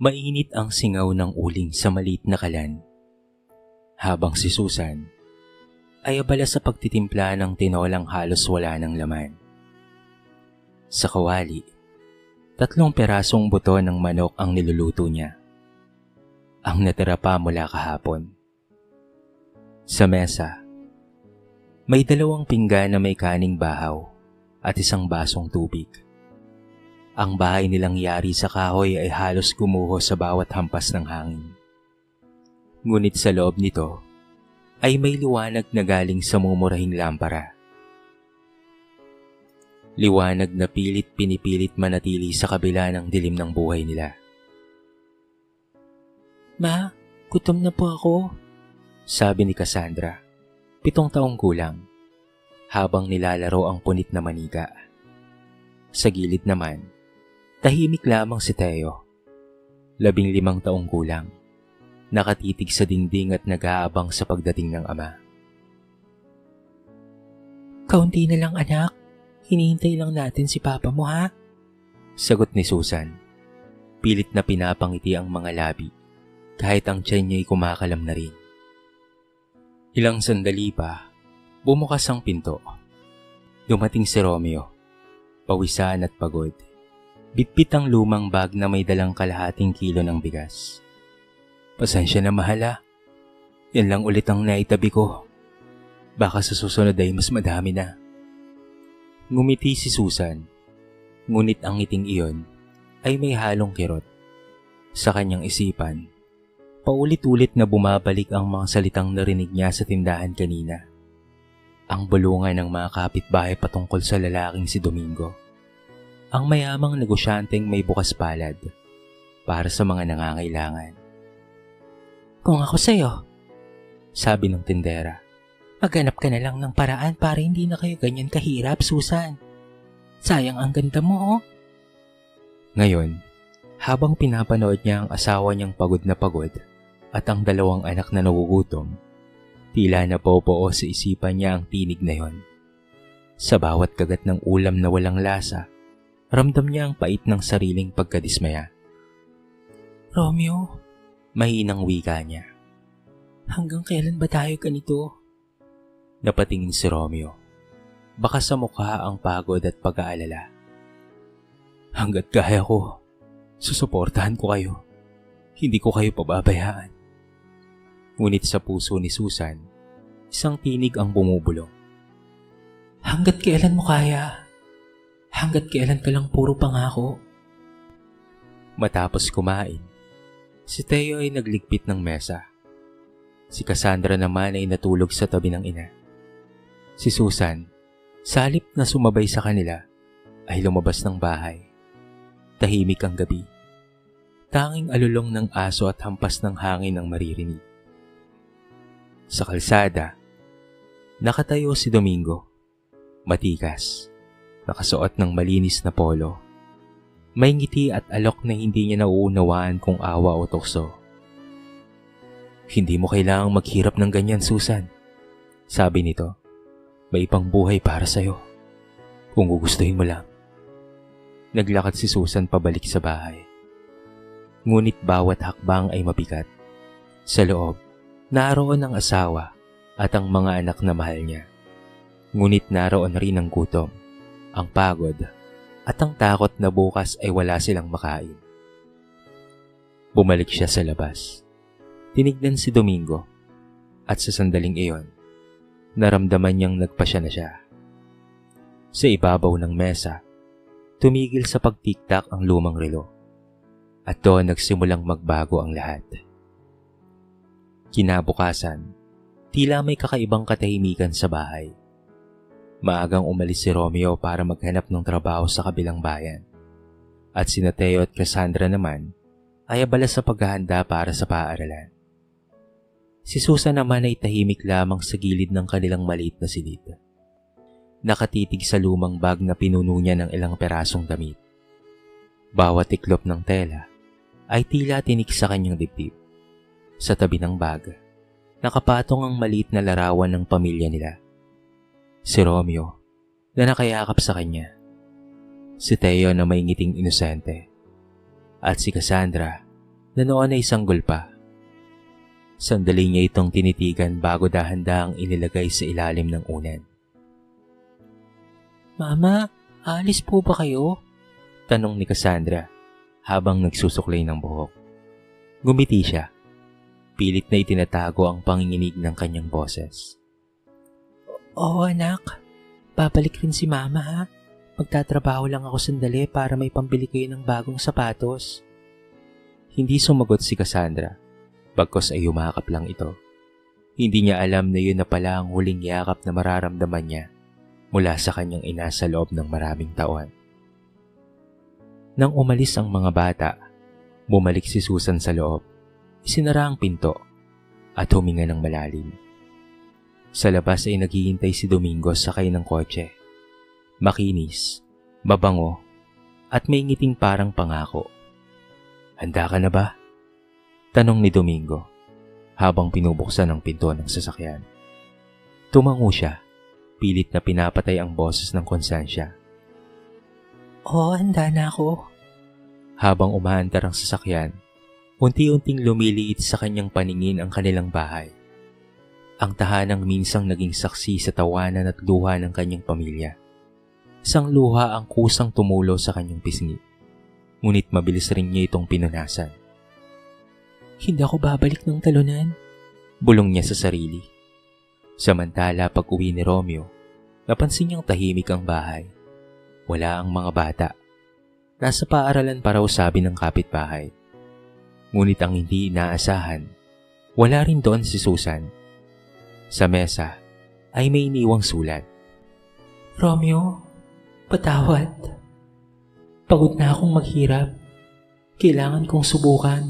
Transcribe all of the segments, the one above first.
Mainit ang singaw ng uling sa maliit na kalan, habang si Susan ay abala sa pagtitimpla ng tinolang halos wala ng laman. Sa kawali, 3 perasong buto ng manok ang niluluto niya, ang natira pa mula kahapon. Sa mesa, may 2 pinggan na may kaning bahaw at 1 basong tubig. Ang bahay nilang yari sa kahoy ay halos gumuho sa bawat hampas ng hangin. Ngunit sa loob nito ay may liwanag na galing sa mumurahing lampara. Liwanag na pinipilit manatili sa kabila ng dilim ng buhay nila. "Ma, gutom na po ako," sabi ni Cassandra, 7 taong gulang, habang nilalaro ang punit na manika. Sa gilid naman, tahimik lamang si Teo, 15 taong gulang, nakatitig sa dingding at nag-aabang sa pagdating ng ama. "Kaunti na lang anak, hinihintay lang natin si papa mo ha?" Sagot ni Susan. Pilit na pinapangiti ang mga labi, kahit ang tiyan niya'y kumakalam na rin. Ilang sandali pa, bumukas ang pinto. Dumating si Romeo, pawisan at pagod. Bitbit ang lumang bag na may dalang kalahating kilo ng bigas. "Pasensya na mahala. Yan lang ulit ang naitabi ko. Baka sa susunod ay mas madami na." Ngumiti si Susan, ngunit ang ngiting iyon ay may halong kirot. Sa kanyang isipan, paulit-ulit na bumabalik ang mga salitang narinig niya sa tindahan kanina. Ang bulungan ng mga kapitbahay patungkol sa lalaking si Domingo. Ang mayamang negosyanteng may bukas palad para sa mga nangangailangan. "Kung ako sa'yo," sabi ng tindera, "maghanap ka na lang ng paraan para hindi na kayo ganyan kahirap, Susan. Sayang ang ganda mo, oh." Ngayon, habang pinapanood niya ang asawa niyang pagod na pagod at ang 2 anak na nagugutom, tila napopoos sa isipan niya ang tinig na yon. Sa bawat kagat ng ulam na walang lasa, ramdam niya ang pait ng sariling pagkadismaya. "Romeo," mahinang wika niya, "hanggang kailan ba tayo ganito?" Napatingin si Romeo, baka sa mukha ang pagod at pag-aalala. "Hanggat kaya ko, susuportahan ko kayo. Hindi ko kayo pababayaan." Ngunit sa puso ni Susan, isang tinig ang bumubulong. "Hanggat kailan mo kaya? Hanggat kailan ka lang puro pangako?" Matapos kumain, si Teo ay nagligpit ng mesa. Si Cassandra naman ay natulog sa tabi ng ina. Si Susan, sa halip na sumabay sa kanila, ay lumabas ng bahay. Tahimik ang gabi. Tanging alulong ng aso at hampas ng hangin ang maririnig. Sa kalsada, nakatayo si Domingo. Matikas, nakasuot ng malinis na polo. May ngiti at alok na hindi niya nauunawaan kung awa o tukso. "Hindi mo kailangang maghirap ng ganyan, Susan," sabi nito. "May ibang buhay para sa'yo, kung gugustuhin mo lang." Naglakad si Susan pabalik sa bahay. Ngunit bawat hakbang ay mabigat. Sa loob, naroon ang asawa at ang mga anak na mahal niya. Ngunit naroon rin ang gutom, ang pagod, at ang takot na bukas ay wala silang makain. Bumalik siya sa labas. Tinignan si Domingo, at sa sandaling iyon, naramdaman niyang nagpasya na siya. Sa ibabaw ng mesa, tumigil sa pagtiktak ang lumang relo, at doon nagsimulang magbago ang lahat. Kinabukasan, tila may kakaibang katahimikan sa bahay. Maagang umalis si Romeo para maghanap ng trabaho sa kabilang bayan, at sina Teo at Cassandra naman ay abala sa paghahanda para sa paaralan. Si Susan naman ay tahimik lamang sa gilid ng kanilang maliit na silid. Nakatitig sa lumang bag na pinuno niya ng ilang perasong damit. Bawat tiklop ng tela ay tila tinik sa kanyang dibdib. Sa tabi ng bag, nakapatong ang maliit na larawan ng pamilya nila. Si Romeo na nakayakap sa kanya. Si Teo na may ngiting inosente. At si Cassandra na noon ay sanggol pa. Sandali niya itong tinitigan bago dahan-dahang inilagay sa ilalim ng unan. "Mama, aalis po ba kayo?" tanong ni Cassandra habang nagsusuklay ng buhok. Gumiti siya. Pilit na itinatago ang panginginig ng kanyang boses. "Oo anak, babalik rin si Mama ha. Magtatrabaho lang ako sandali para may pambili kayo ng bagong sapatos." Hindi sumagot si Cassandra, bagkos ay yumakap lang ito. Hindi niya alam na yun na pala ang huling yakap na mararamdaman niya mula sa kanyang ina sa loob ng maraming taon. Nang umalis ang mga bata, bumalik si Susan sa loob, isinara ang pinto at huminga ng malalim. Sa labas ay naghihintay si Domingo sakay ng kotse. Makinis, mabango, at may ngiting parang pangako. "Handa ka na ba?" tanong ni Domingo habang pinubuksan ang pinto ng sasakyan. Tumango siya, pilit na pinapatay ang boses ng konsensya. "Oo, handa na ako." Habang umaandar ang sasakyan, unti-unting lumiliit sa kanyang paningin ang kanilang bahay. Ang tahanang minsang naging saksi sa tawanan at luha ng kanyang pamilya. Isang luha ang kusang tumulo sa kanyang pisngi. Ngunit mabilis rin niya itong pinunasan. "Hindi ako babalik ng talunan," bulong niya sa sarili. Samantala pag uwi ni Romeo, napansin niyang tahimik ang bahay. Wala ang mga bata. Nasa paaralan pa raw sabi ng kapitbahay. Ngunit ang hindi inaasahan, wala rin doon si Susan. Sa mesa ay may iniwang sulat. "Romeo, patawad. Pagod na akong maghirap. Kailangan kong subukan.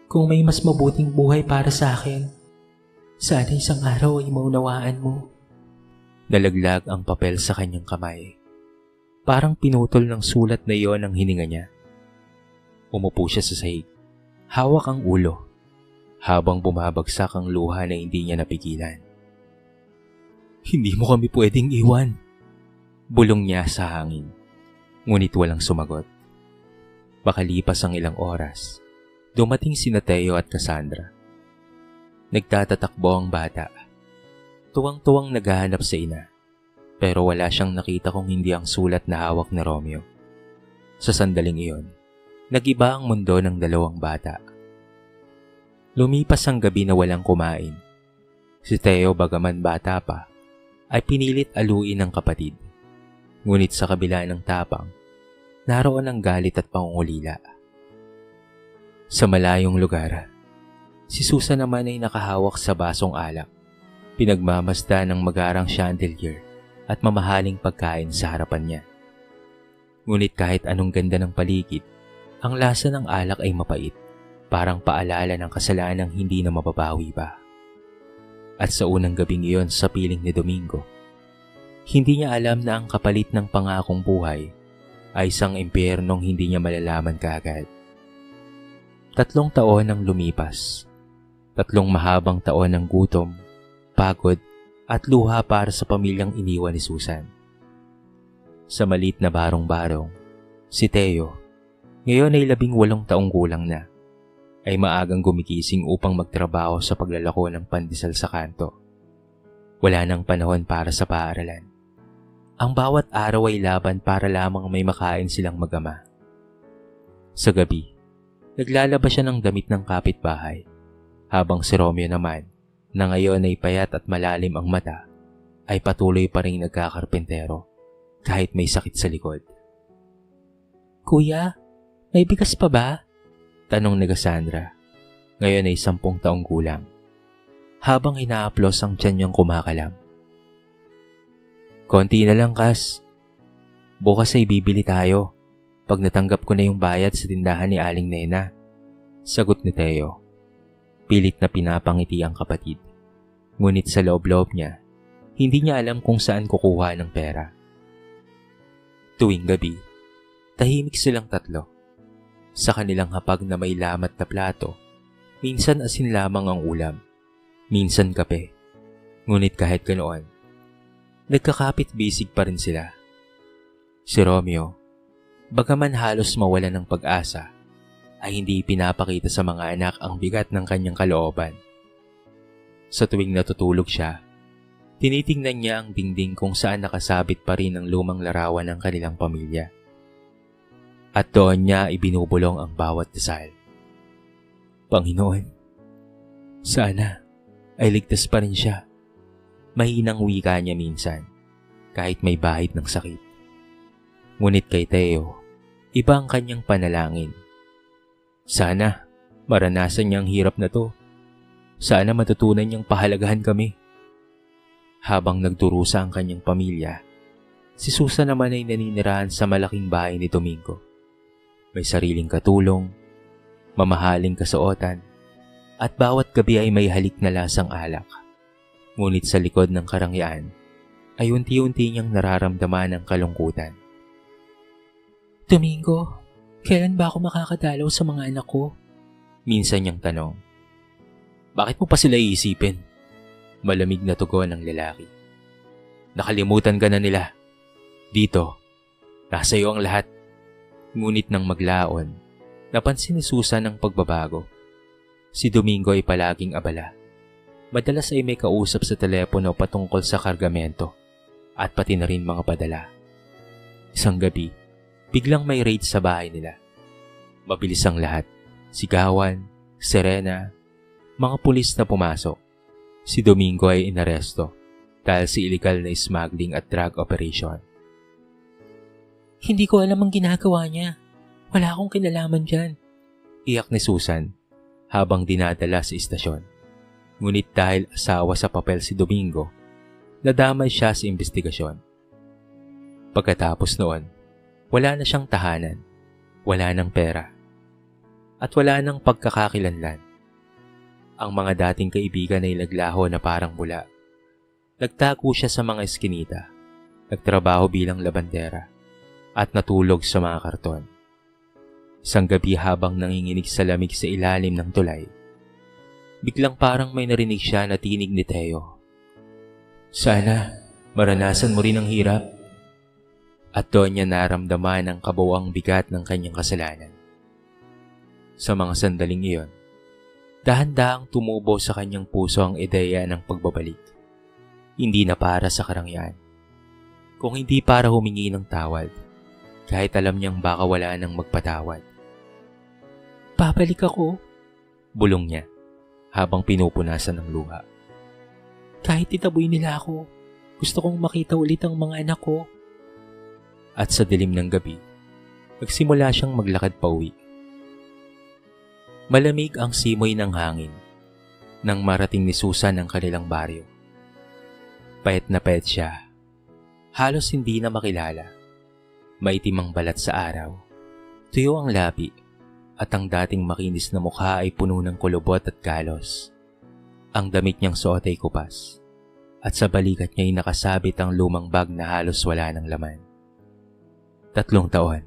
Kung may mas mabuting buhay para sa akin, sana isang araw ay maunawaan mo." Nalaglag ang papel sa kanyang kamay. Parang pinutol ng sulat na iyon ang hininga niya. Umupo siya sa sahig. Hawak ang ulo habang bumabagsak ang luha na hindi niya napigilan. "Hindi mo kami pwedeng iwan," bulong niya sa hangin. Ngunit walang sumagot. Makalipas ang ilang oras, dumating sina Teo at Cassandra. Nagtatatakbo ang bata. Tuwang-tuwang naghahanap sa ina, pero wala siyang nakita kung hindi ang sulat na hawak na Romeo. Sa sandaling iyon, nag-iba ang mundo ng dalawang bata. Lumipas ang gabi na walang kumain. Si Teo, bagaman bata pa, ay pinilit aluin ng kapatid. Ngunit sa kabila ng tapang, naroon ang galit at pangungulila. Sa malayong lugar, si Susan naman ay nakahawak sa basong alak, pinagmamasdan ng magarang chandelier at mamahaling pagkain sa harapan niya. Ngunit kahit anong ganda ng paligid, ang lasa ng alak ay mapait, parang paalala ng kasalanang hindi na mababawi pa. At sa unang gabing iyon sa piling ni Domingo, hindi niya alam na ang kapalit ng pangakong buhay ay isang impyernong hindi niya malalaman kaagad. 3 taon ang lumipas. 3 mahabang taon ng gutom, pagod, at luha para sa pamilyang iniwan ni Susan. Sa maliit na barong-barong, si Teo, ngayon ay 18 taong gulang na, ay maagang gumigising upang magtrabaho sa paglalako ng pandesal sa kanto. Wala nang panahon para sa paaralan. Ang bawat araw ay laban para lamang may makain silang mag-ama. Sa gabi, naglalaba siya ng damit ng kapitbahay, habang si Romeo naman, na ngayon ay payat at malalim ang mata, ay patuloy pa rin nagkakarpentero kahit may sakit sa likod. "Kuya, may bigas pa ba?" tanong ni Cassandra. Ngayon ay 10 taong gulang, habang inaaplos ang tiyan niyang kumakalam. "Konti na lang, Kas. Bukas ay bibili tayo pag natanggap ko na yung bayad sa tindahan ni Aling Nena," sagot ni Teo. Pilit na pinapangiti ang kapatid. Ngunit sa loob-loob niya, hindi niya alam kung saan kukuha ng pera. Tuwing gabi, tahimik silang 3. Sa kanilang hapag na may lamat na plato, minsan asin lamang ang ulam, minsan kape. Ngunit kahit ganoon, nagkakapit-bisig pa rin sila. Si Romeo, bagaman halos mawalan ng pag-asa, ay hindi pinapakita sa mga anak ang bigat ng kanyang kalooban. Sa tuwing natutulog siya, tinitingnan niya ang dingding kung saan nakasabit pa rin ang lumang larawan ng kanilang pamilya. At doon niya ibinubulong ang bawat dasal. Panginoon, sana ay ligtas pa rin siya. Mahinang wika niya minsan, kahit may bahid ng sakit. Ngunit kay Teo, iba ang kanyang panalangin. Sana maranasan niya ang hirap na to. Sana matutunan niyang pahalagahan kami. Habang nagdurusa ang kanyang pamilya, si Susan naman ay naninirahan sa malaking bahay ni Domingo. May sariling katulong, mamahaling kasuotan, at bawat gabi ay may halik na lasang alak. Ngunit sa likod ng karangyaan, ay unti-unti niyang nararamdaman ang kalungkutan. Domingo, kailan ba ako makakadalaw sa mga anak ko? Minsan niyang tanong. Bakit mo pa sila iisipin? Malamig na tugon ng lalaki. Nakalimutan ka na nila. Dito, nasa iyo ang lahat. Ngunit nang maglaon, napansin ni Susan ang pagbabago. Si Domingo ay palaging abala. Madalas ay may kausap sa telepono patungkol sa kargamento at pati na rin mga padala. Isang gabi, biglang may raid sa bahay nila. Mabilis ang lahat. Sigawan, sirena, mga pulis na pumasok. Si Domingo ay inaresto dahil sa illegal na smuggling at drug operation. Hindi ko alam ang ginagawa niya. Wala akong kinalaman dyan. Iyak ni Susan habang dinadala sa istasyon. Ngunit dahil asawa sa papel si Domingo, nadamay siya sa investigasyon. Pagkatapos noon, wala na siyang tahanan, wala ng pera, at wala ng pagkakakilanlan. Ang mga dating kaibigan ay naglaho na parang bula. Nagtago siya sa mga eskinita, nagtrabaho bilang labandera, at natulog sa mga karton. Isang gabi habang nanginginig sa lamig sa ilalim ng tulay, biglang parang may narinig siya na tinig ni Teo. Sana maranasan mo rin ang hirap. At doon niya naramdaman ang kabuuang bigat ng kanyang kasalanan. Sa mga sandaling iyon, dahan-dahang tumubo sa kanyang puso ang ideya ng pagbabalik. Hindi na para sa karangyaan, kung hindi para humingi ng tawad, kahit alam niyang baka wala nang magpatawad. Babalik ako, bulong niya habang pinupunasan ng luha. Kahit itaboy nila ako, gusto kong makita ulit ang mga anak ko. At sa dilim ng gabi, nagsimula siyang maglakad pauwi. Malamig ang simoy ng hangin nang marating ni Susan ang kanilang baryo. Payat na payat siya, halos hindi na makilala. Maitim ang balat sa araw, tuyo ang labi, at ang dating makinis na mukha ay puno ng kulubot at galos. Ang damit niyang suot ay kupas, at sa balikat niya ay nakasabit ang lumang bag na halos wala ng laman. 3 taon.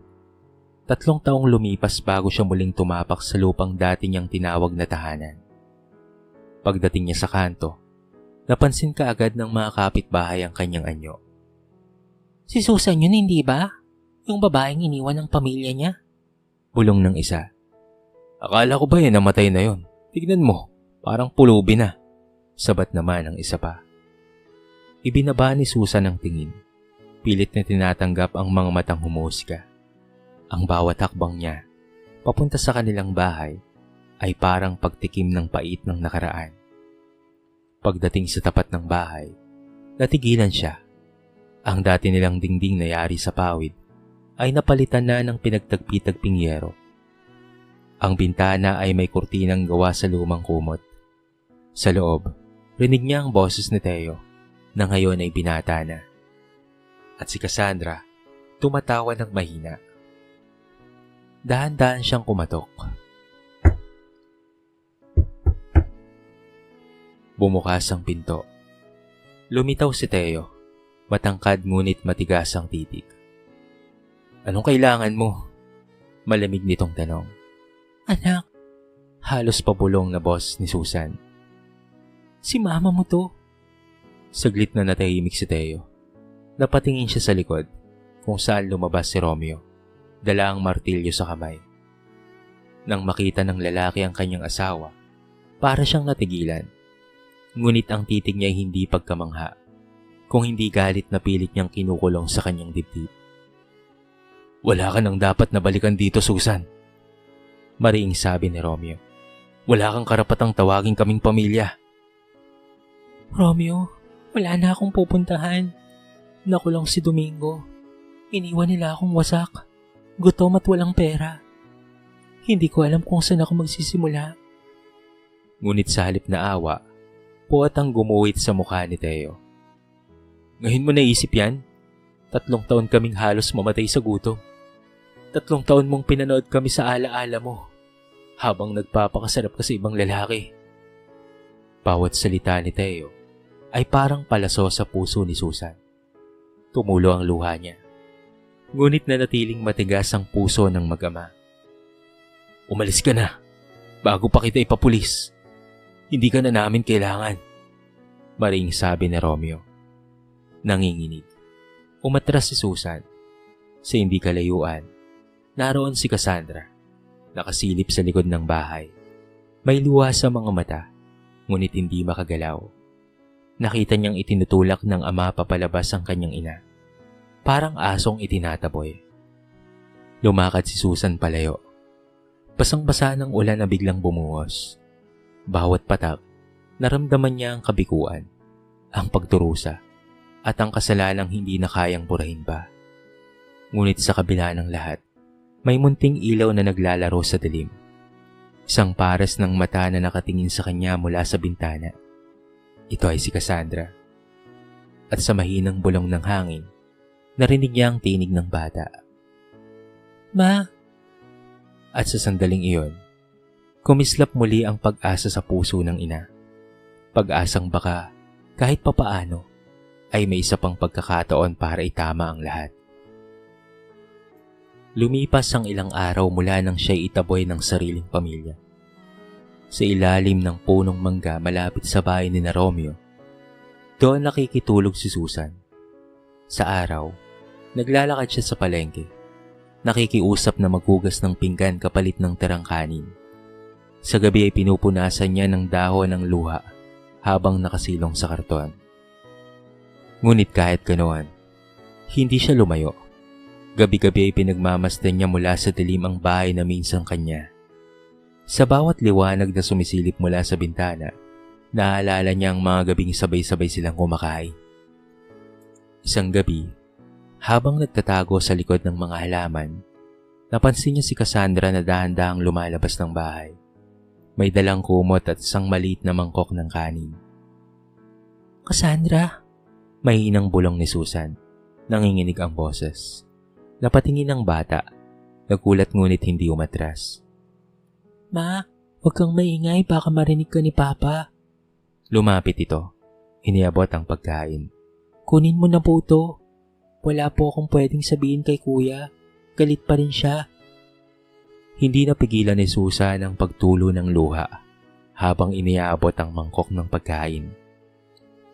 3 taong lumipas bago siya muling tumapak sa lupang dati niyang tinawag na tahanan. Pagdating niya sa kanto, napansin kaagad ng mga kapitbahay ang kanyang anyo. Si Susan yun, hindi ba? Yung babaeng iniwan ng pamilya niya? Bulong ng isa. Akala ko ba namatay na yon? Tignan mo, parang pulubi na. Sabat naman ang isa pa. Ibinaba ni Susan ang tingin. Pilit na tinatanggap ang mga matang humusga. Ang bawat hakbang niya, papunta sa kanilang bahay, ay parang pagtikim ng pait ng nakaraan. Pagdating sa tapat ng bahay, natigilan siya. Ang dati nilang dingding na yari sa pawid ay napalitan na ng pinagtagpi-tagping yero. Ang bintana ay may kurtinang gawa sa lumang kumot. Sa loob, rinig niya ang boses ni Teo na ngayon ay binata na. At si Cassandra, tumatawa ng mahina. Dahan-dahan siyang kumatok. Bumukas ang pinto. Lumitaw si Teo, matangkad ngunit matigas ang titig. Anong kailangan mo? Malamig nitong tanong. Anak, Halos pabulong na boss ni Susan. si mama mo to. Saglit na natahimik si Teo. Napatingin siya sa likod kung saan lumabas si Romeo. Dala ang martilyo sa kamay. Nang makita ng lalaki ang kanyang asawa, para siyang natigilan. Ngunit ang titig niya ay hindi pagkamangha, kung hindi galit na pilit niyang kinukulong sa kanyang dibdib. "Wala ka nang dapat na balikan dito, Susan," mariing sabi ni Romeo. "Wala kang karapatang tawagin kaming pamilya." Romeo, wala na akong pupuntahan. Nakulong si Domingo. Iniwan nila akong wasak, gutom at walang pera. Hindi ko alam kung saan ako magsisimula. Ngunit sa halip na awa, puwat ang gumuhit sa mukha ni Teo. "Ngayon mo naisip yan? 3 taon kaming halos mamatay sa gutom. 3 taon mong pinanood kami sa alaala mo habang nagpapakasarap ka sa ibang lalaki." Bawat salita ni Teo ay parang palaso sa puso ni Susan. Tumulo ang luha niya. Ngunit nanatiling matigas ang puso ng mag-ama. "Umalis ka na, bago pa kita ipapulis. Hindi ka na namin kailangan," maring sabi ni Romeo. Nanginginig. Umatras si Susan. Sa hindi kalayuan, naroon si Cassandra, nakasilip sa likod ng bahay. May luha sa mga mata, ngunit hindi makagalaw. Nakita niyang itinutulak ng ama papalabas ang kanyang ina. Parang asong itinataboy. Lumakad si Susan palayo. Basang-basa ng ulan na biglang bumuhos. Bawat patak, naramdaman niya ang kabiguan, ang pagdurusa, at ang kasalanang hindi na kayang burahin pa. Ngunit sa kabila ng lahat, may munting ilaw na naglalaro sa dilim. Isang pares ng mata na nakatingin sa kanya mula sa bintana. Ito ay si Cassandra. At sa mahinang bulong ng hangin, narinig niya ang tinig ng bata. Ma! At sa sandaling iyon, kumislap muli ang pag-asa sa puso ng ina. Pag-asang baka, kahit papaano, ay may isa pang pagkakataon para itama ang lahat. Lumipas ang ilang araw mula nang siya'y itaboy ng sariling pamilya. Sa ilalim ng punong mangga malapit sa bahay ni na Romeo, doon nakikitulog si Susan. Sa araw, naglalakad siya sa palengke, nakikiusap na maghugas ng pinggan kapalit ng tirang kanin. Sa gabi ay pinupunasan niya ng dahon ng luha habang nakasilong sa karton. Ngunit kahit ganoon, hindi siya lumayo. Gabi-gabi ay pinagmamasdan niya mula sa dilim ang bahay na minsan kanya. Sa bawat liwanag na sumisilip mula sa bintana, naalala niya ang mga gabing sabay-sabay silang kumakain. Isang gabi, habang nagtatago sa likod ng mga halaman, napansin niya si Cassandra na dahan-dahang lumalabas ng bahay. May dalang kumot at isang maliit na mangkok ng kanin. Cassandra? Mahinang bulong ni Susan. Nanginginig ang boses. Napatingin ang bata. Nagulat ngunit hindi umatras. Ma, huwag kang maingay, baka marinig ka ni Papa. Lumapit ito. Iniabot ang pagkain. Kunin mo na po ito. Wala po akong pwedeng sabihin kay Kuya. Galit pa rin siya. Hindi napigilan ni Susan ang pagtulo ng luha habang iniabot ang mangkok ng pagkain.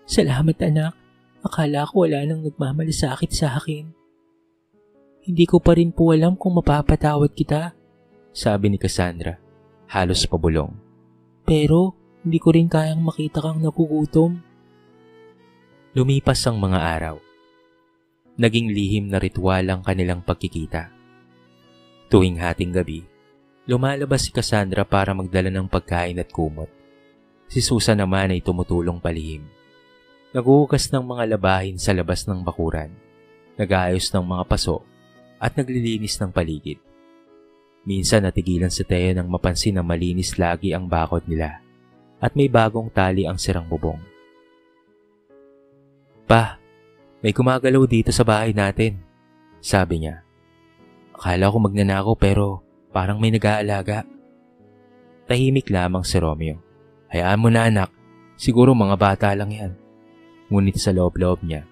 Salamat anak. Akala ko wala nang nagmamalasakit sa akin. Hindi ko pa rin po alam kung mapapatawad kita, sabi ni Cassandra, halos pabulong. Pero hindi ko rin kayang makita kang nagugutom. Lumipas ang mga araw. Naging lihim na ritual ang kanilang pagkikita. Tuwing hating gabi, lumalabas si Cassandra para magdala ng pagkain at kumot. Si Susan naman ay tumutulong palihim. Naghuhugas ng mga labahin sa labas ng bakuran, nag-aayos ng mga paso, at naglilinis ng paligid. Minsan natigilan si Teo nang mapansin na malinis lagi ang bakod nila at may bagong tali ang sirang bubong. Pa, may gumagalaw dito sa bahay natin, sabi niya. Akala ko magnanakaw pero parang may nag-aalaga. Tahimik lamang si Romeo. Hayaan mo na anak, siguro mga bata lang yan. Ngunit sa loob-loob niya,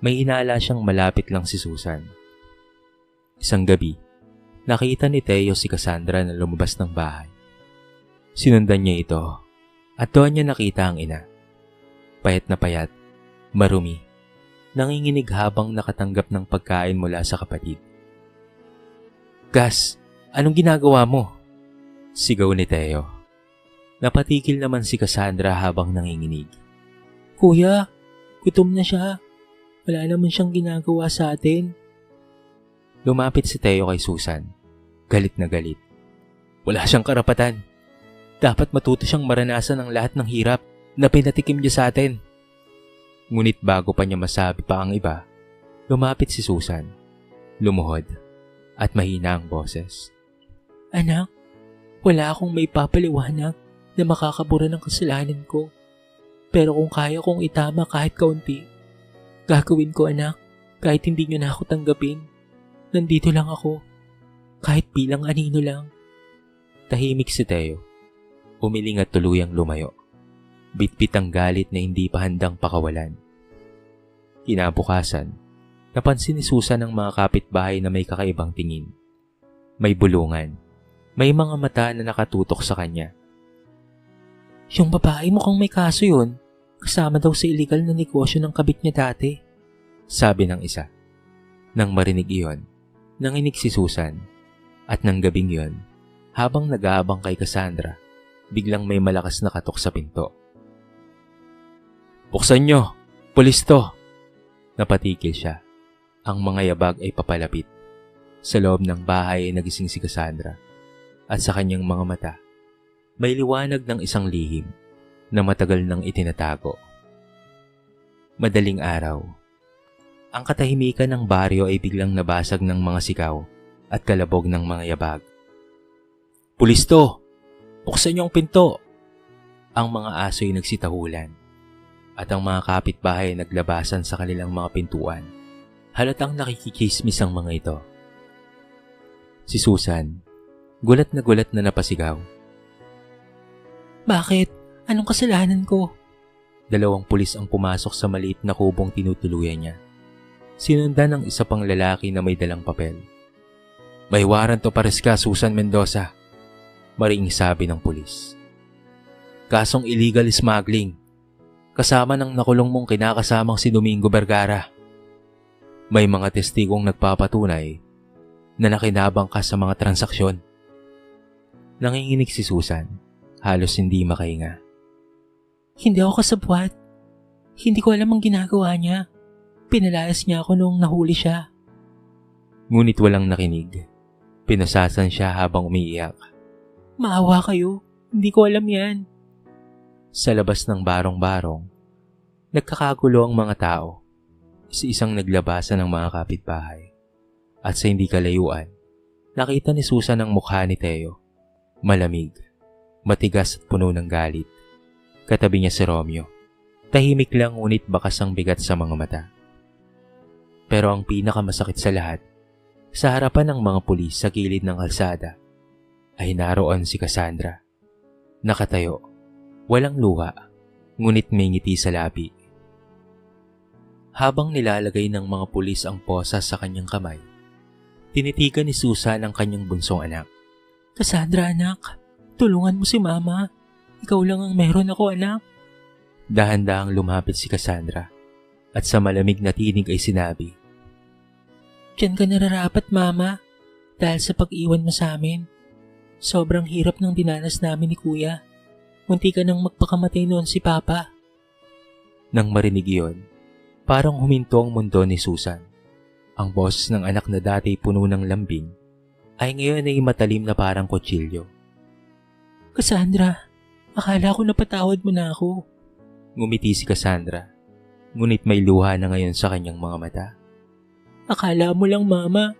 may hinala siyang malapit lang si Susan. Isang gabi, nakita ni Teo si Cassandra na lumabas ng bahay. Sinundan niya ito at doon niya nakita ang ina. Payat na payat, marumi, nanginginig habang nakatanggap ng pagkain mula sa kapatid. Gas, anong ginagawa mo? Sigaw ni Teo. Napatigil naman si Cassandra habang nanginginig. Kuya, gutom na siya. Wala naman siyang ginagawa sa atin. Lumapit si Teo kay Susan. Galit na galit. Wala siyang karapatan. Dapat matuto siyang maranasan ang lahat ng hirap na pinatikim niya sa atin. Ngunit bago pa niya masabi pa ang iba, lumapit si Susan. Lumuhod at mahina ang boses. Anak, wala akong may papaliwanag na makakabura ng kasalanan ko. Pero kung kaya kong itama kahit kaunti, gagawin ko anak, kahit hindi niyo na ako tanggapin. Nandito lang ako, kahit bilang anino lang. Tahimik si Teo. Umiling at tuluyang lumayo. Bitbit ang galit na hindi pa handang pakawalan. Kinabukasan, napansin ni Susan ang mga kapitbahay na may kakaibang tingin. May bulungan. May mga mata na nakatutok sa kanya. Yung babae mukhang may kaso yun. Kasama daw sa illegal na negosyo ng kabit niya dati. Sabi ng isa. Nang marinig iyon, nanginig si Susan. At nang gabing iyon, habang nag-aabang kay Cassandra, biglang may malakas na katok sa pinto. Buksan nyo! Pulis to! Napatigil siya. Ang mga yabag ay papalapit. Sa loob ng bahay ay nagising si Cassandra. At sa kanyang mga mata, may liwanag ng isang lihim na matagal nang itinatago. Madaling araw. Ang katahimikan ng baryo ay biglang nabasag ng mga sigaw at kalabog ng mga yabag. Pulis to! Buksan niyo ang pinto! Ang mga aso ay nagsitahulan at ang mga kapitbahay ay naglabasan sa kanilang mga pintuan. Halatang nakikichismis ang mga ito. Si Susan, gulat na napasigaw. Bakit? Anong kasalanan ko? 2 pulis ang pumasok sa maliit na kubong tinutuluyan niya. Sinundan ng isa pang lalaki na may dalang papel. May warrant o pares ka, Susan Mendoza. Maring sabi ng pulis. Kasong illegal smuggling. Kasama ng nakulong mong kinakasamang si Domingo Vergara. May mga testigong nagpapatunay na nakinabang ka sa mga transaksyon. Nanginginig si Susan, halos hindi makahinga. Hindi ako kasabwat. Hindi ko alam ang ginagawa niya. Pinalayas niya ako nung nahuli siya. Ngunit walang nakinig. Pinasasan siya habang umiiyak. Maawa kayo. Hindi ko alam yan. Sa labas ng barong-barong, nagkakagulo ang mga tao. Isa-isang naglabasan ng mga kapitbahay. At sa hindi kalayuan, nakita ni Susan ang mukha ni Teo. Malamig, matigas at puno ng galit. Katabi niya si Romeo. Tahimik lang ngunit bakas ang bigat sa mga mata. Pero ang pinakamasakit sa lahat, sa harapan ng mga pulis sa gilid ng kalsada, ay naroon si Cassandra. Nakatayo, walang luha, ngunit may ngiti sa labi. Habang nilalagay ng mga pulis ang posa sa kanyang kamay, tinitigan ni Susan ang kanyang bunsong anak. Cassandra anak, tulungan mo si mama. Ikaw lang ang meron ako anak. Dahan-dahang lumapit si Cassandra at sa malamig na tinig ay sinabi, Diyan ka nararapat mama dahil sa pag-iwan mo sa amin. Sobrang hirap ng dinanas namin ni kuya. Munti ka nang magpakamatay noon si papa. Nang marinig iyon, parang huminto ang mundo ni Susan. Ang boses ng anak na dati puno ng lambing ay ngayon ay matalim na parang kutsilyo. Cassandra, akala ko napatawad mo na ako. Ngumiti si Cassandra, ngunit may luha na ngayon sa kanyang mga mata. Akala mo lang mama,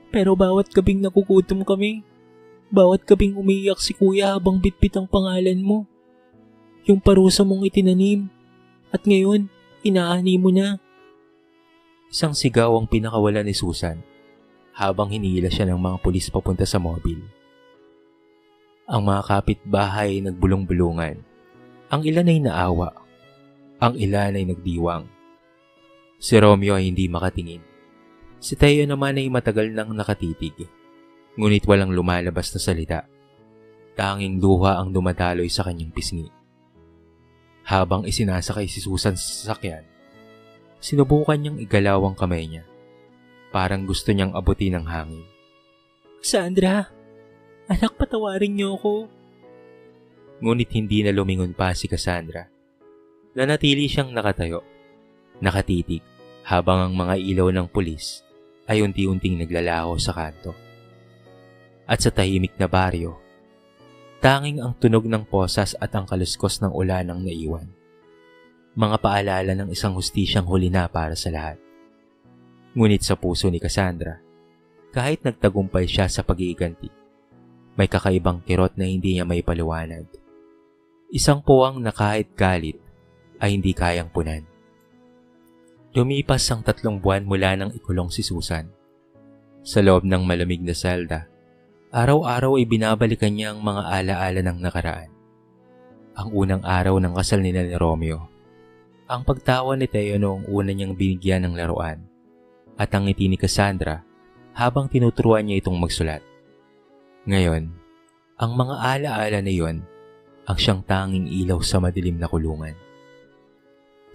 pero bawat gabing nakukutom kami, bawat gabing umiiyak si kuya habang bitbit ang pangalan mo. Yung parusa mong itinanim, at ngayon, inaani mo na. Isang sigaw ang pinakawala ni Susan habang hinihila siya ng mga pulis papunta sa mobil. Ang mga kapitbahay ay nagbulong-bulungan. Ang ilan ay naawa. Ang ilan ay nagdiwang. Si Romeo ay hindi makatingin. Si Teo naman ay matagal nang nakatitig. Ngunit walang lumalabas na salita. Tanging luha ang dumadaloy sa kanyang pisngi. Habang isinasakay si Susan sa sasakyan, sinubukan niyang igalaw ang kamay niya. Parang gusto niyang abutin ng hangin. Cassandra, Anak, patawarin niyo ako. Ngunit hindi na lumingon pa si Cassandra. Nanatili siyang nakatayo, nakatitig, habang ang mga ilaw ng pulis ay unti-unting naglalaho sa kanto. At sa tahimik na baryo, tanging ang tunog ng posas at ang kaluskos ng ulan ang naiwan. Mga paalala ng isang hustisyang huli na para sa lahat. Ngunit sa puso ni Cassandra, kahit nagtagumpay siya sa pag-iiganti, may kakaibang kirot na hindi niya may paliwanag. Isang puwang na kahit galit ay hindi kayang punan. Lumipas ang 3 buwan mula nang ikulong si Susan. Sa loob ng malamig na selda, araw-araw ay binabalikan niya ang mga alaala ng nakaraan. Ang unang araw ng kasal nila ni Romeo, ang pagtawa ni Teo noong una niyang binigyan ng laruan, at ang ngiti ni Cassandra habang tinuturuan niya itong magsulat. Ngayon, ang mga alaala na iyon ang siyang tanging ilaw sa madilim na kulungan.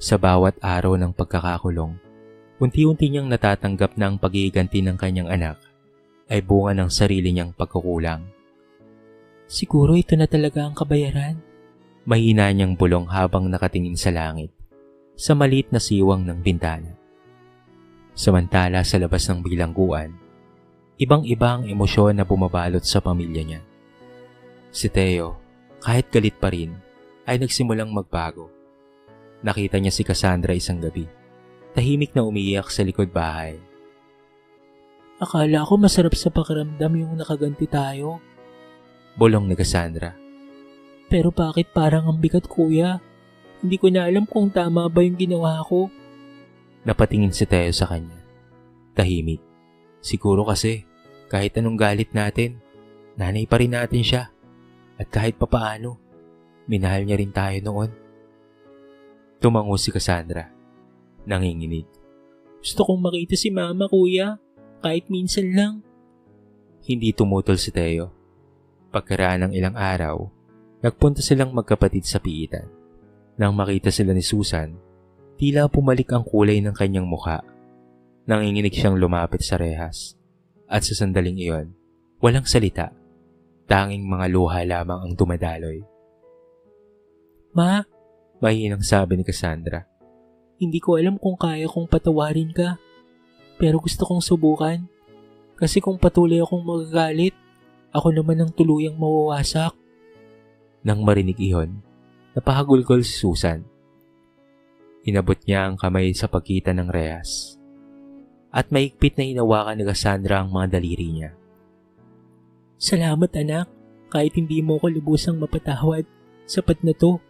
Sa bawat araw ng pagkakakulong, unti-unti niyang natatanggap na ang pag-iiganti ng kanyang anak ay bunga ng sarili niyang pagkukulang. Siguro ito na talaga ang kabayaran. Mahina niyang bulong habang nakatingin sa langit, sa maliit na siwang ng bintana. Samantala sa labas ng bilangguan, ibang-iba ang emosyon na bumabalot sa pamilya niya. Si Teo, kahit galit pa rin, ay nagsimulang magbago. Nakita niya si Cassandra isang gabi, tahimik na umiiyak sa likod bahay. Akala ko masarap sa pakiramdam yung nakaganti tayo. Bulong ni Cassandra. Pero bakit parang ang bigat, kuya? Hindi ko na alam kung tama ba yung ginawa ko. Napatingin si Teo sa kanya. Tahimik. Siguro kasi, kahit anong galit natin, nanay pa rin natin siya. At kahit papaano, minahal niya rin tayo noon. Tumango si Cassandra. Nanginginig. Gusto kong makita si mama, kuya. Kahit minsan lang. Hindi tumutol si Teo. Pagkaraan ng ilang araw, nagpunta silang magkapatid sa piitan. Nang makita sila ni Susan, tila pumalik ang kulay ng kanyang mukha. Nanginginig siyang lumapit sa rehas. At sa sandaling iyon, walang salita. Tanging mga luha lamang ang dumadaloy. Ma, mahinang sabi ni Cassandra. Hindi ko alam kung kaya kong patawarin ka. Pero gusto kong subukan. Kasi kung patuloy akong magagalit, ako naman ang tuluyang mawawasak. Nang marinig iyon, napahagulgol si Susan. Inabot niya ang kamay sa pagitan ng rehas. At maigpit na hinawakan ni Cassandra ang mga daliri niya. Salamat, anak. Kahit hindi mo ko lubusang mapatawad, sapat na to.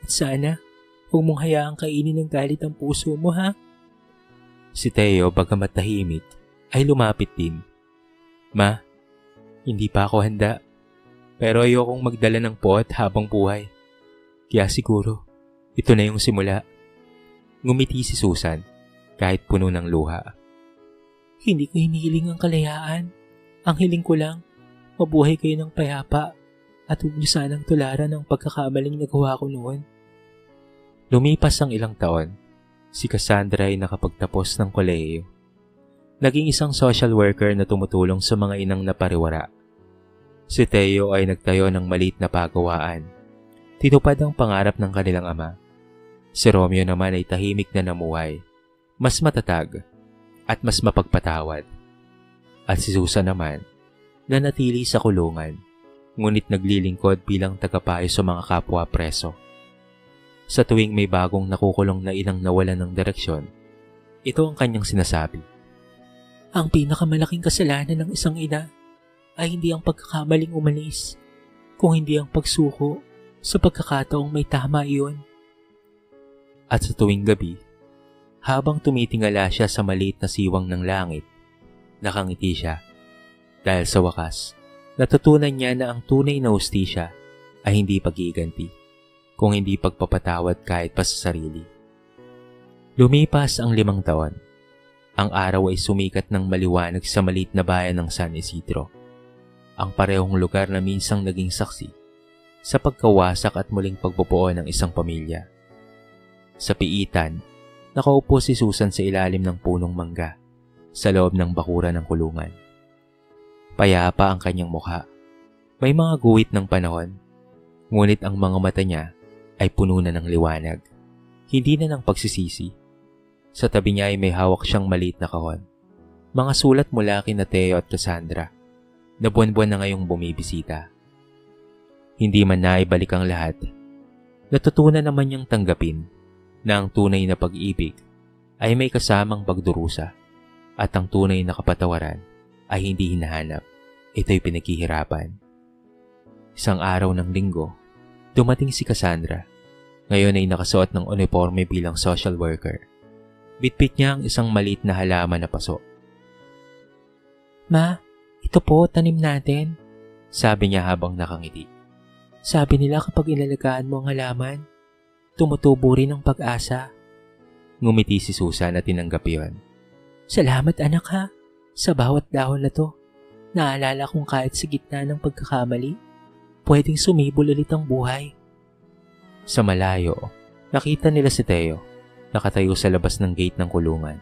At sana, huwag mong hayaang kainin ng galit ang puso mo, ha? Si Teo, bagamat tahimik, ay lumapit din. Ma, hindi pa ako handa. Pero ayokong magdala ng puot habang buhay. Kaya siguro, ito na yung simula. Ngumiti si Susan, kahit puno ng luha. Hindi ko hinihiling ang kalayaan. Ang hiling ko lang, mabuhay kayo ng payapa at huwag niyo sanang tularan ang pagkakamaling nagawa ko noon. Lumipas ang ilang taon, si Cassandra ay nakapagtapos ng kolehiyo. Naging isang social worker na tumutulong sa mga inang napariwara. Si Teo ay nagtayo ng maliit na pagawaan. Tinupad ang pangarap ng kanilang ama. Si Romeo naman ay tahimik na namuhay, mas matatag at mas mapagpatawad. At si Susan naman, nanatili sa kulungan, ngunit naglilingkod bilang tagapayo sa mga kapwa preso. Sa tuwing may bagong nakukulong na inang nawalan ng direksyon, ito ang kanyang sinasabi. Ang pinakamalaking kasalanan ng isang ina ay hindi ang pagkakamaling umalis, kung hindi ang pagsuko sa pagkakataong may tama iyon. At sa tuwing gabi, habang tumitingala siya sa maliit na siwang ng langit, nakangiti siya. Dahil sa wakas, natutunan niya na ang tunay na hustisya ay hindi pag-iiganti, kung hindi pagpapatawad kahit pa sa sarili. Lumipas ang 5 taon. Ang araw ay sumikat ng maliwanag sa maliit na bayan ng San Isidro. Ang parehong lugar na minsang naging saksi sa pagkawasak at muling pagbubuo ng isang pamilya. Sa piitan, nakaupo si Susan sa ilalim ng punong mangga sa loob ng bakuran ng kulungan. Payapa ang kanyang mukha, May mga guhit ng panahon, ngunit ang mga mata niya ay puno na ng liwanag. Hindi na ng pagsisisi. Sa tabi niya ay may hawak siyang maliit na kahon. Mga sulat mula kina Teo at Cassandra na buwan-buwan na ngayong bumibisita. Hindi man naibalik ang lahat, natutunan naman niyang tanggapin na ang tunay na pag-ibig ay may kasamang pagdurusa at ang tunay na kapatawaran ay hindi hinahanap. Ito'y pinaghihirapan. Isang araw ng linggo, dumating si Cassandra. Ngayon ay nakasuot ng uniforme bilang social worker. Bitbit niya ang isang maliit na halaman na paso. Ma, ito po tanim natin. Sabi niya habang nakangiti. Sabi nila kapag inalagaan mo ang halaman, tumutubo rin ang pag-asa. Ngumiti si Susan at tinanggap iyon. Salamat anak ha, sa bawat dahon na to. Naalala kong kahit sa gitna ng pagkakamali, pwedeng sumibol ulit ang buhay. Sa malayo, nakita nila si Teo, nakatayo sa labas ng gate ng kulungan.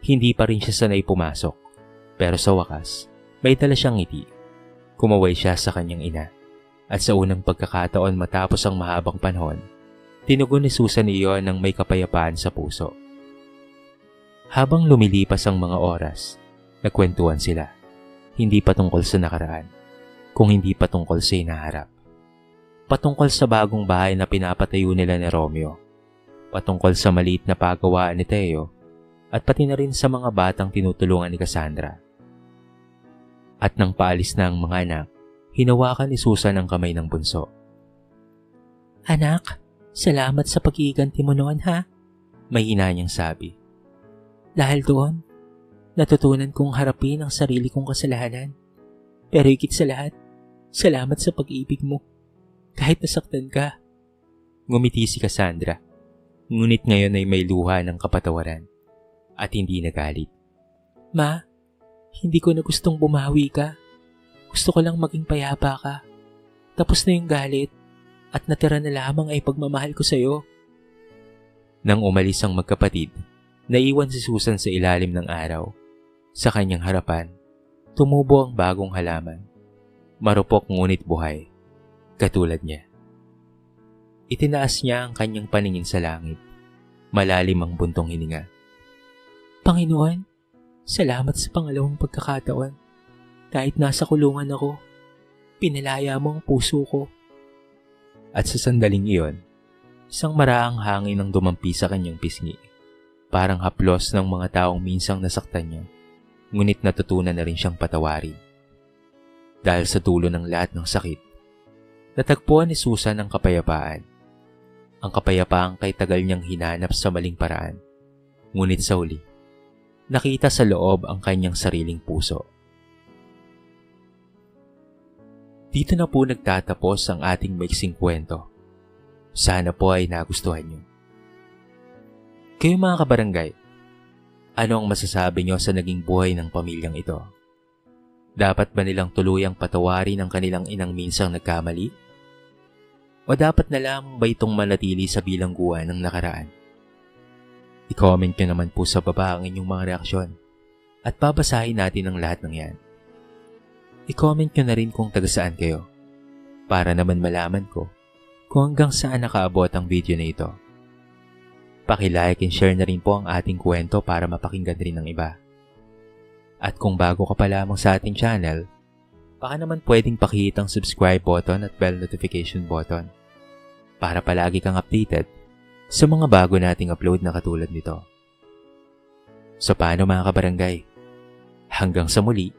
Hindi pa rin siya sanay pumasok, pero sa wakas, may dala siyang ngiti. Kumaway siya sa kanyang ina, at sa unang pagkakataon matapos ang mahabang panahon, tinugon ni Susan iyon ng may kapayapaan sa puso. Habang lumilipas ang mga oras, nagkwentuhan sila. Hindi patungkol sa nakaraan, kung hindi patungkol sa hinaharap. Patungkol sa bagong bahay na pinapatayo nila ni Romeo. Patungkol sa maliit na pagawaan ni Teo, at pati na rin sa mga batang tinutulungan ni Cassandra. At nang paalis na ang mga anak, hinawakan ni Susan ang kamay ng bunso. Anak, salamat sa pag-iiganti mo noon ha. Mahina niyang sabi. Dahil doon, natutunan kong harapin ang sarili kong kasalanan. Pero higit sa lahat, salamat sa pag-ibig mo. Kahit nasaktan ka. Ngumiti si Cassandra. Ngunit ngayon ay may luha ng kapatawaran at hindi nagalit. Ma, hindi ko na gustong bumawi ka. Gusto ko lang maging payapa ka. Tapos na yung galit at natira na lamang ay pagmamahal ko sa'yo. Nang umalis ang magkapatid, naiwan si Susan sa ilalim ng araw. Sa kanyang harapan, tumubo ang bagong halaman. Marupok ngunit buhay, katulad niya. Itinaas niya ang kanyang paningin sa langit. Malalim ang buntong hininga. Panginoon, salamat sa pangalawang pagkakataon. Kahit nasa kulungan ako, pinalaya mo ang puso ko. At sa sandaling iyon, isang maraang hangin ang dumampi sa kanyang pisngi. Parang haplos ng mga taong minsang nasaktan niya. Ngunit natutunan na rin siyang patawarin. Dahil sa dulo ng lahat ng sakit, natagpuan ni Susan ang kapayapaan. Ang kapayapaang kay tagal niyang hinanap sa maling paraan. Ngunit sa huli, nakita sa loob ang kanyang sariling puso. Dito na po nagtatapos ang ating maiksing kwento. Sana po ay nagustuhan niyo. Kayo mga kabarangay, ano ang masasabi niyo sa naging buhay ng pamilyang ito? Dapat ba nilang tuluyang patawarin ang kanilang inang minsang nagkamali? O dapat na lamang ba itong manatili sa bilangguan ng nakaraan? I-comment nyo naman po sa baba ang inyong mga reaksyon at babasahin natin ang lahat ng yan. I-comment nyo na rin kung taga saan kayo para naman malaman ko kung hanggang saan nakaabot ang video na ito. Paki-like and share na rin po ang ating kwento para mapakinggan rin ng iba. At kung bago ka pa lamang sa ating channel, baka naman pwedeng pakihit ang subscribe button at bell notification button para palagi kang updated sa mga bago nating upload na katulad nito. So paano mga kabarangay? Hanggang sa muli.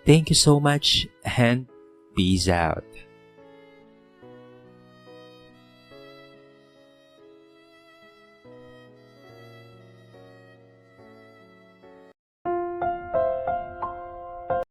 Thank you so much and peace out.